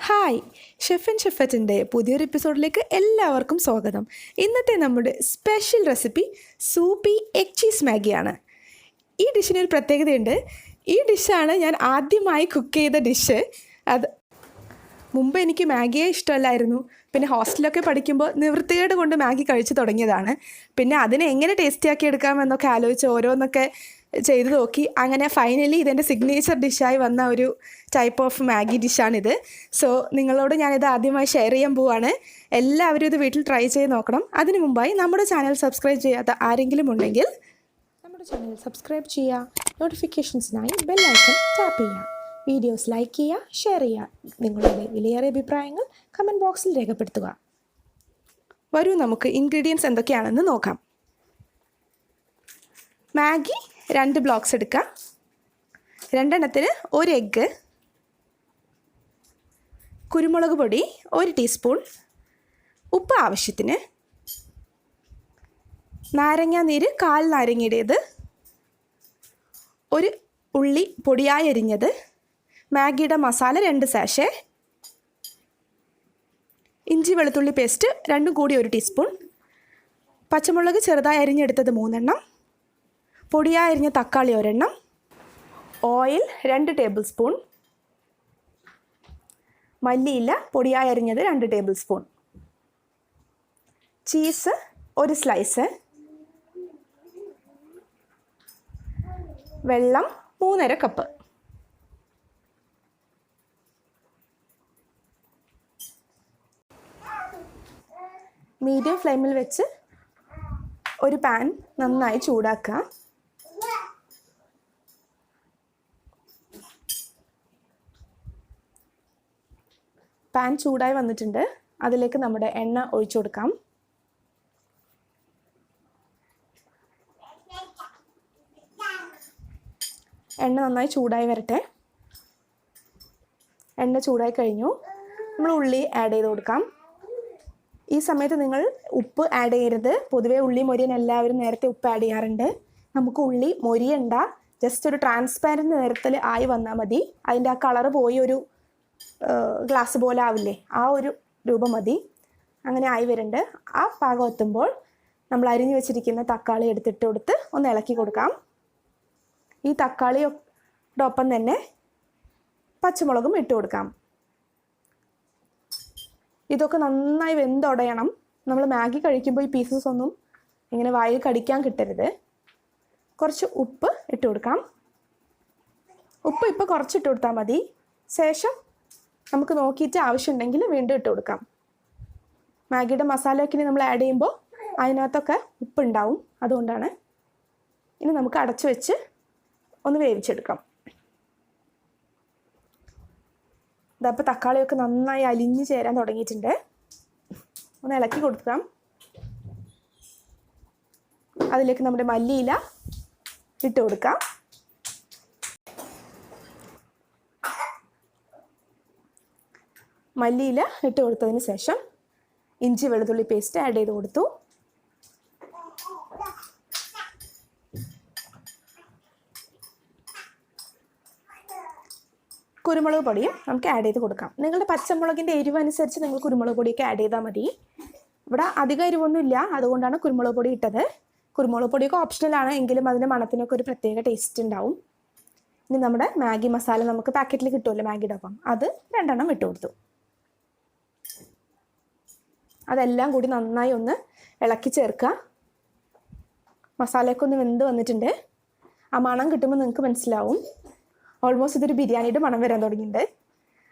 Hi chef and ഷെഫറ്റിൻ്റെ പുതിയൊരു എപ്പിസോഡിലേക്ക് എല്ലാവർക്കും സ്വാഗതം. ഇന്നത്തെ നമ്മുടെ special recipe soupy egg cheese മാഗിയാണ്. ഈ ഡിഷിനൊരു പ്രത്യേകതയുണ്ട്. ഈ ഡിഷാണ് ഞാൻ ആദ്യമായി കുക്ക് ചെയ്ത ഡിഷ്. അത് മുമ്പ് എനിക്ക് മാഗിയെ ഇഷ്ടമല്ലായിരുന്നു. പിന്നെ ഹോസ്റ്റലിലൊക്കെ പഠിക്കുമ്പോൾ നിവൃത്തികേട് കൊണ്ട് മാഗി കഴിച്ച് തുടങ്ങിയതാണ്. പിന്നെ അതിനെ എങ്ങനെ ടേസ്റ്റിയാക്കി എടുക്കാമെന്നൊക്കെ ആലോചിച്ച് ഓരോന്നൊക്കെ ചെയ്ത് നോക്കി. അങ്ങനെ ഫൈനലി ഇതെൻ്റെ സിഗ്നേച്ചർ ഡിഷായി വന്ന ഒരു ടൈപ്പ് ഓഫ് മാഗി ഡിഷാണിത്. സോ നിങ്ങളോട് ഞാനിത് ആദ്യമായി ഷെയർ ചെയ്യാൻ പോവാണ്. എല്ലാവരും ഇത് വീട്ടിൽ ട്രൈ ചെയ്ത് നോക്കണം. അതിനു മുമ്പായി നമ്മുടെ ചാനൽ സബ്സ്ക്രൈബ് ചെയ്യാത്ത ആരെങ്കിലും ഉണ്ടെങ്കിൽ നമ്മുടെ ചാനൽ സബ്സ്ക്രൈബ് ചെയ്യുക. നോട്ടിഫിക്കേഷൻസിനായി ബെൽ ഐക്കൺ ടാപ്പ് ചെയ്യുക. വീഡിയോസ് ലൈക്ക് ചെയ്യുക, ഷെയർ ചെയ്യുക. നിങ്ങളുടെ വിലയേറിയ അഭിപ്രായങ്ങൾ കമൻറ്റ് ബോക്സിൽ രേഖപ്പെടുത്തുക. വരൂ നമുക്ക് ഇൻഗ്രീഡിയൻസ് എന്തൊക്കെയാണെന്ന് നോക്കാം. മാഗി 2 ബ്ലോക്സ് എടുക്കാം. 2 എണ്ണത്തിന് 1 എഗ്ഗ്, കുരുമുളക് പൊടി 1 ടീസ്പൂൺ, ഉപ്പ് ആവശ്യത്തിന്, നാരങ്ങാ നീര് 1/4 നാരങ്ങയുടേത്, 1 ഉള്ളി പൊടിയായി അരിഞ്ഞത്, മാഗിയുടെ മസാല 2 സാഷേ, ഇഞ്ചി വെളുത്തുള്ളി പേസ്റ്റ് 2 കൂടി 1 ടീസ്പൂൺ, പച്ചമുളക് ചെറുതായി അരിഞ്ഞെടുത്തത് 3 എണ്ണം, പൊടിയായി അരിഞ്ഞ തക്കാളി 1 എണ്ണം, ഓയിൽ 2 ടേബിൾ സ്പൂൺ, മല്ലിയില പൊടിയായി അരിഞ്ഞത് 2 ടേബിൾ സ്പൂൺ, ചീസ് 1 സ്ലൈസ്, വെള്ളം 3.5 കപ്പ്. മീഡിയം ഫ്ലെയിമിൽ വെച്ച് ഒരു പാൻ നന്നായി ചൂടാക്കുക. പാൻ ചൂടായി വന്നിട്ടുണ്ട്. അതിലേക്ക് നമ്മുടെ എണ്ണ ഒഴിച്ചു കൊടുക്കാം. എണ്ണ നന്നായി ചൂടായി വരട്ടെ. എണ്ണ ചൂടായി കഴിഞ്ഞു. നമ്മൾ ഉള്ളി ആഡ് ചെയ്ത് കൊടുക്കാം. ഈ സമയത്ത് നിങ്ങൾ ഉപ്പ് ആഡ് ചെയ്യരുത്. പൊതുവേ ഉള്ളി മൊരിയാൻ എല്ലാവരും നേരത്തെ ഉപ്പ് ആഡ് ചെയ്യാറുണ്ട്. നമുക്ക് ഉള്ളി മൊരിയണ്ട, ജസ്റ്റ് ഒരു ട്രാൻസ്പാരൻറ്റ് നിറത്തിൽ ആയി വന്നാൽ മതി. അതിൻ്റെ ആ കളറ് പോയി ഒരു ഗ്ലാസ് പോലെ ആവില്ലേ, ആ ഒരു രൂപം മതി. അങ്ങനെ ആയി വരുന്നുണ്ട്. ആ പാകം എത്തുമ്പോൾ നമ്മൾ അരിഞ്ഞു വെച്ചിരിക്കുന്ന തക്കാളി എടുത്തിട്ട് കൊടുത്ത് ഒന്ന് ഇളക്കി കൊടുക്കാം. ഈ തക്കാളിയുടെ ഒപ്പം തന്നെ പച്ചമുളകും ഇട്ട് കൊടുക്കാം. ഇതൊക്കെ നന്നായി വെന്തുടയണം. നമ്മൾ മാഗി കഴിക്കുമ്പോൾ ഈ പീസസ് ഒന്നും ഇങ്ങനെ വായിൽ കടിക്കാൻ കിട്ടരുത്. കുറച്ച് ഉപ്പ് ഇട്ട് കൊടുക്കാം. ഉപ്പ് ഇപ്പോൾ കുറച്ചിട്ട് കൊടുത്താൽ മതി. ശേഷം നമുക്ക് നോക്കിയിട്ട് ആവശ്യമുണ്ടെങ്കിൽ വീണ്ടും ഇട്ട് കൊടുക്കാം. മാഗിയുടെ മസാലയൊക്കെ ഇനി നമ്മൾ ആഡ് ചെയ്യുമ്പോൾ അതിനകത്തൊക്കെ ഉപ്പുണ്ടാവും. അതുകൊണ്ടാണ്. ഇനി നമുക്ക് അടച്ചു വെച്ച് ഒന്ന് വേവിച്ചെടുക്കാം. ഇതപ്പോൾ തക്കാളിയൊക്കെ നന്നായി അലിഞ്ഞ് ചേരാൻ തുടങ്ങിയിട്ടുണ്ട്. ഒന്ന് ഇളക്കി കൊടുക്കാം. അതിലേക്ക് നമ്മുടെ മല്ലിയില ഇട്ട് കൊടുക്കാം. മല്ലിയില ഇട്ട് കൊടുത്തതിന് ശേഷം ഇഞ്ചി വെളുത്തുള്ളി പേസ്റ്റ് ആഡ് ചെയ്ത് കൊടുത്തു. കുരുമുളക് പൊടിയും നമുക്ക് ആഡ് ചെയ്ത് കൊടുക്കാം. നിങ്ങളുടെ പച്ചമുളകിൻ്റെ എരിവ് അനുസരിച്ച് നിങ്ങൾ കുരുമുളക് പൊടിയൊക്കെ ആഡ് ചെയ്താൽ മതി. ഇവിടെ അധികം എരിവൊന്നും ഇല്ല, അതുകൊണ്ടാണ് കുരുമുളക് പൊടി ഇട്ടത്. കുരുമുളക് പൊടിയൊക്കെ ഓപ്ഷണലാണ്, എങ്കിലും അതിൻ്റെ മണത്തിനൊക്കെ ഒരു പ്രത്യേക ടേസ്റ്റ് ഉണ്ടാവും. ഇനി നമ്മുടെ മാഗി മസാല നമുക്ക് പാക്കറ്റിൽ കിട്ടുമല്ലോ മാഗിയുടെ ഒപ്പം, അത് 2 എണ്ണം ഇട്ട് കൊടുത്തു. അതെല്ലാം കൂടി നന്നായി ഒന്ന് ഇളക്കി ചേർക്കുക. മസാലയൊക്കെ ഒന്ന് വെന്ത് വന്നിട്ടുണ്ട്. ആ മണം കിട്ടുമ്പോൾ നിങ്ങൾക്ക് മനസ്സിലാവും. ഓൾമോസ്റ്റ് ഇതൊരു ബിരിയാണിയുടെ മണം വരാൻ തുടങ്ങിയിട്ടുണ്ട്.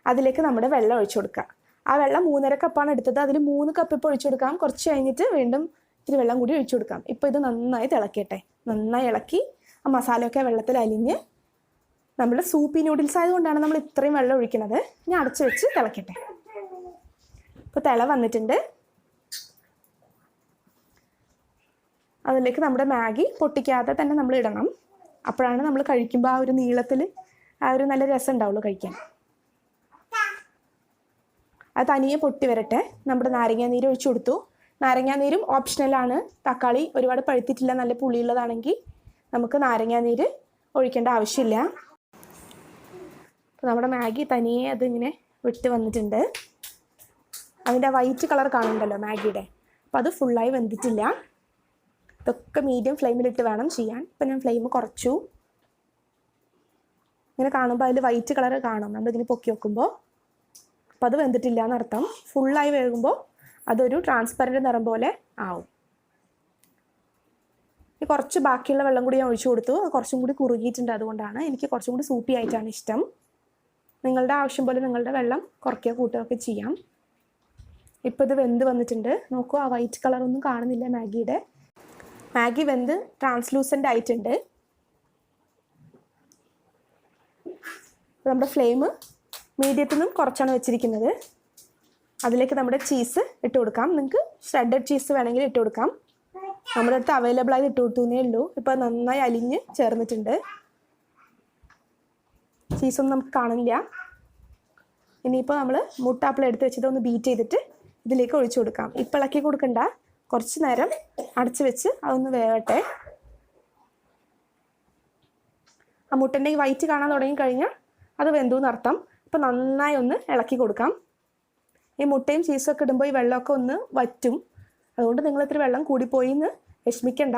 അതിലേക്ക് നമ്മുടെ വെള്ളം ഒഴിച്ചു കൊടുക്കുക. ആ വെള്ളം 3.5 കപ്പാണ് എടുത്തത്. അതിൽ 3 കപ്പ് ഇപ്പോൾ ഒഴിച്ചു കൊടുക്കാം. കുറച്ച് കഴിഞ്ഞിട്ട് വീണ്ടും ഇത്തിരി വെള്ളം കൂടി ഒഴിച്ചു കൊടുക്കാം. ഇപ്പോൾ ഇത് നന്നായി തിളക്കട്ടെ. നന്നായി ഇളക്കി ആ മസാലയൊക്കെ വെള്ളത്തിൽ അലിഞ്ഞ് നമ്മൾ സൂപ്പി നൂഡിൽസ് ആയതുകൊണ്ടാണ് നമ്മൾ ഇത്രയും വെള്ളം ഒഴിക്കുന്നത്. ഇനി അടച്ചു വെച്ച് തിളക്കട്ടെ. ഇപ്പോൾ തിള വന്നിട്ടുണ്ട്. അതിലേക്ക് നമ്മുടെ മാഗി പൊട്ടിക്കാതെ തന്നെ നമ്മൾ ഇടണം. അപ്പോഴാണ് നമ്മൾ കഴിക്കുമ്പോൾ ആ ഒരു നീളത്തിൽ ആ ഒരു നല്ല രസം ഉണ്ടാവുള്ളൂ കഴിക്കാൻ. അത് തനിയെ പൊട്ടി വരട്ടെ. നമ്മുടെ നാരങ്ങാനീര് ഒഴിച്ചു കൊടുത്തു. നാരങ്ങാനീരും ഓപ്ഷണലാണ്. തക്കാളി ഒരുപാട് പഴുത്തിട്ടില്ല, നല്ല പുളിയുള്ളതാണെങ്കിൽ നമുക്ക് നാരങ്ങാനീര് ഒഴിക്കേണ്ട ആവശ്യമില്ല. അപ്പോൾ നമ്മുടെ മാഗി തനിയെ അതിങ്ങനെ വിട്ട് വന്നിട്ടുണ്ട്. അതിൻ്റെ വൈറ്റ് കളർ കാണുന്നുണ്ടല്ലോ മാഗിയുടെ, അപ്പോൾ അത് ഫുള്ളായി വെന്തിട്ടില്ല. ഇതൊക്കെ മീഡിയം ഫ്ലെയിമിലിട്ട് വേണം ചെയ്യാൻ. ഇപ്പം ഞാൻ ഫ്ലെയിം കുറച്ചു. ഇങ്ങനെ കാണുമ്പോൾ അതിൽ വൈറ്റ് കളർ കാണും നമ്മളിതിന് പൊക്കി വെക്കുമ്പോൾ. അപ്പോൾ അത് വെന്തിട്ടില്ല എന്നർത്ഥം. ഫുള്ളായി വേകുമ്പോൾ അതൊരു ട്രാൻസ്പെറൻറ്റ് നിറം പോലെ ആവും. കുറച്ച് ബാക്കിയുള്ള വെള്ളം കൂടി ഞാൻ ഒഴിച്ചു കൊടുത്തു. അത് കുറച്ചും കൂടി കുറുകിയിട്ടുണ്ട്. അതുകൊണ്ടാണ് എനിക്ക് കുറച്ചും കൂടി സൂപ്പി ആയിട്ടാണ് ഇഷ്ടം. നിങ്ങളുടെ ആവശ്യം പോലെ നിങ്ങളുടെ വെള്ളം കുറയ്ക്കുക കൂട്ടുകയൊക്കെ ചെയ്യാം. ഇപ്പോൾ ഇത് വെന്ത് വന്നിട്ടുണ്ട്. നോക്കൂ, ആ വൈറ്റ് കളറൊന്നും കാണുന്നില്ല മാഗിയുടെ. മാഗി വെന്ത് ട്രാൻസ്ലൂസൻ്റ് ആയിട്ടുണ്ട്. നമ്മുടെ ഫ്ലെയിം മീഡിയത്തിൽ നിന്നും കുറച്ചാണ് വെച്ചിരിക്കുന്നത്. അതിലേക്ക് നമ്മുടെ ചീസ് ഇട്ട് കൊടുക്കാം. നിങ്ങൾക്ക് ഷ്രെഡഡ് ചീസ് വേണമെങ്കിൽ ഇട്ട് കൊടുക്കാം. നമ്മുടെ അടുത്ത് അവൈലബിൾ ആയി ഇട്ട് കൊടുത്തേ ഉള്ളൂ. ഇപ്പോൾ നന്നായി അലിഞ്ഞ് ചേർന്നിട്ടുണ്ട്. ചീസൊന്നും നമുക്ക് കാണില്ല. ഇനിയിപ്പോൾ നമ്മൾ മുട്ടാപ്പിൾ എടുത്ത് വെച്ചത് ഒന്ന് ബീറ്റ് ചെയ്തിട്ട് ഇതിലേക്ക് ഒഴിച്ചു കൊടുക്കാം. ഇപ്പം ഇളക്കി കൊടുക്കണ്ട, കുറച്ച് നേരം അടച്ച് വെച്ച് അതൊന്ന് വേവട്ടെ. ആ മുട്ടൻ്റെ ഈ വൈറ്റ് കാണാൻ തുടങ്ങിക്കഴിഞ്ഞാൽ അത് വെന്തു എന്നർത്ഥം. അപ്പോൾ നന്നായി ഒന്ന് ഇളക്കി കൊടുക്കാം. ഈ മുട്ടയും ചീസൊക്കെ ഇടുമ്പോൾ ഈ വെള്ളമൊക്കെ ഒന്ന് വറ്റും. അതുകൊണ്ട് നിങ്ങൾ ഇത്തിരി വെള്ളം കൂടിപ്പോയി എന്ന് വിഷമിക്കണ്ട.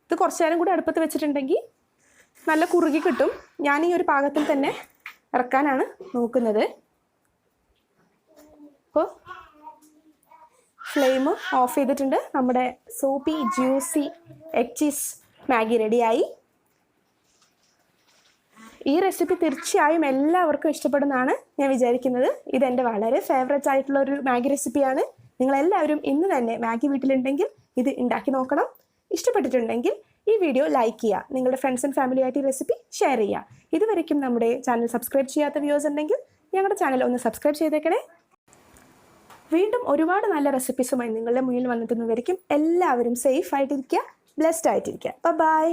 ഇത് കുറച്ച് നേരം കൂടി അടുപ്പത്ത് വെച്ചിട്ടുണ്ടെങ്കിൽ നല്ല കുറുകി കിട്ടും. ഞാൻ ഈ ഒരു പാകത്തിൽ തന്നെ ഇറക്കാനാണ് നോക്കുന്നത്. അപ്പോൾ ഫ്ലെയിം ഓഫ് ചെയ്തിട്ടുണ്ട്. നമ്മുടെ സൂപ്പി ജ്യൂസി എഗ് ചീസ് മാഗി റെഡിയായി. ഈ റെസിപ്പി തീർച്ചയായും എല്ലാവർക്കും ഇഷ്ടപ്പെടുന്നതാണ് ഞാൻ വിചാരിക്കുന്നത്. ഇതെൻ്റെ വളരെ ഫേവറേറ്റ് ആയിട്ടുള്ള ഒരു മാഗി റെസിപ്പിയാണ്. നിങ്ങളെല്ലാവരും ഇന്ന് തന്നെ മാഗി വീട്ടിലുണ്ടെങ്കിൽ ഇത് ഉണ്ടാക്കി നോക്കണം. ഇഷ്ടപ്പെട്ടിട്ടുണ്ടെങ്കിൽ ഈ വീഡിയോ ലൈക്ക് ചെയ്യുക. നിങ്ങളുടെ ഫ്രണ്ട്സ് ആൻഡ് ഫാമിലി ആയിട്ട് ഈ റെസിപ്പി ഷെയർ ചെയ്യുക. ഇതുവരെയ്ക്കും നമ്മുടെ ചാനൽ സബ്സ്ക്രൈബ് ചെയ്യാത്ത വ്യൂവേഴ്സ് ഉണ്ടെങ്കിൽ ഞങ്ങളുടെ ചാനൽ ഒന്ന് സബ്സ്ക്രൈബ് ചെയ്തേക്കണേ. വീണ്ടും ഒരുപാട് നല്ല റെസിപ്പീസുമായി നിങ്ങളുടെ മുന്നിൽ വന്നെത്തുന്നവരേക്കും എല്ലാവരും സേഫ് ആയിട്ടിരിക്കുക, ബ്ലെസ്ഡ് ആയിട്ടിരിക്കുക. ബൈ.